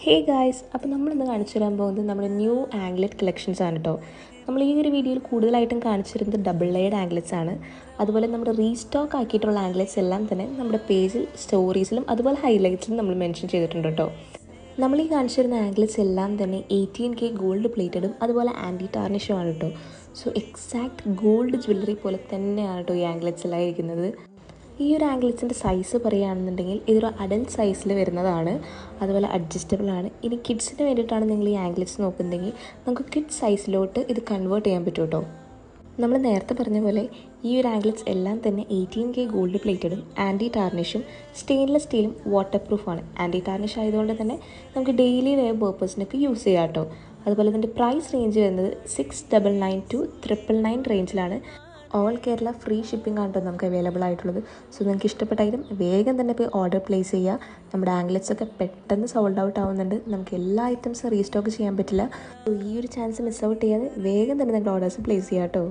Hey guys, അപ്പോൾ നമ്മളിന്ന് കാണിച്ചു തരാൻ പോകുന്നത് നമ്മുടെ ന്യൂ ആംഗ്ലെറ്റ് കളക്ഷൻസ് ആണ് കേട്ടോ. നമ്മൾ ഈ ഒരു വീഡിയോയിൽ കൂടുതലായിട്ടും കാണിച്ചിരുന്നത് ഡബിൾ ലെയർഡ് ആംഗ്ലെറ്റ്സ് ആണ്. അതുപോലെ നമ്മുടെ റീസ്റ്റോക്ക് ആക്കിയിട്ടുള്ള ആംഗ്ലെറ്റ്സ് എല്ലാം തന്നെ നമ്മുടെ പേജിൽ സ്റ്റോറീസിലും അതുപോലെ ഹൈലൈറ്റ്സിലും നമ്മൾ മെൻഷൻ ചെയ്തിട്ടുണ്ട് കേട്ടോ. നമ്മൾ ഈ കാണിച്ചിരുന്ന ആംഗ്ലെറ്റ്സ് എല്ലാം തന്നെ 18K ഗോൾഡ് പ്ലേറ്റഡും അതുപോലെ ആൻറ്റി ടാർണിഷും ആണ് കേട്ടോ. സോ എക്സാക്ട് ഗോൾഡ് ജ്വല്ലറി പോലെ തന്നെയാണ് കേട്ടോ ഈ ആംഗ്ലെറ്റ്സ് എല്ലാം ഇരിക്കുന്നത്. ഈ ഒരു ആംഗ്ലെറ്റ്സിൻ്റെ സൈസ് പറയുകയാണെന്നുണ്ടെങ്കിൽ ഇതൊരു അഡൽട്ട് സൈസിൽ വരുന്നതാണ്, അതുപോലെ അഡ്ജസ്റ്റബിൾ ആണ്. ഇനി കിഡ്സിന് വേണ്ടിയിട്ടാണ് നിങ്ങൾ ഈ ആംഗ്ലെറ്റ്സ് നോക്കുന്നെങ്കിൽ നമുക്ക് കിഡ്സ് സൈസിലോട്ട് ഇത് കൺവേർട്ട് ചെയ്യാൻ പറ്റും കേട്ടോ. നമ്മൾ നേരത്തെ പറഞ്ഞ പോലെ ഈ ഒരു ആംഗ്ലെറ്റ്സ് എല്ലാം തന്നെ 18K ഗോൾഡ് പ്ലേറ്റഡും ആൻറ്റി ടാർണിഷും സ്റ്റെയിൻലെസ് സ്റ്റീലും വാട്ടർ പ്രൂഫാണ്. ആൻറ്റി ടാർണിഷ് ആയതുകൊണ്ട് തന്നെ നമുക്ക് ഡെയിലി വെയർ പേർപ്പസിനൊക്കെ യൂസ് ചെയ്യാം കേട്ടോ. അതുപോലെ ഇതിൻ്റെ പ്രൈസ് റേഞ്ച് വരുന്നത് 699 to 999 റേഞ്ചിലാണ്. ഓൾ കേരള ഫ്രീ ഷിപ്പിംഗ് ആണ് കേട്ടോ നമുക്ക് അവൈലബിൾ ആയിട്ടുള്ളത്. സോ നിങ്ങൾക്ക് ഇഷ്ടപ്പെട്ട ഐറ്റം വേഗം തന്നെ പോയി ഓർഡർ പ്ലേസ് ചെയ്യുക. നമ്മുടെ ആംഗ്ലെറ്റ്സ് ഒക്കെ പെട്ടെന്ന് സോൾഡ് ഔട്ട് ആവുന്നുണ്ട്. നമുക്ക് എല്ലാ ഐറ്റംസും റീസ്റ്റോക്ക് ചെയ്യാൻ പറ്റില്ല. സോ ഈ ഒരു ചാൻസ് മിസ് ഔട്ട് ചെയ്യാതെ വേഗം തന്നെ നിങ്ങളുടെ ഓർഡേഴ്സ് പ്ലേസ് ചെയ്യുക കേട്ടോ.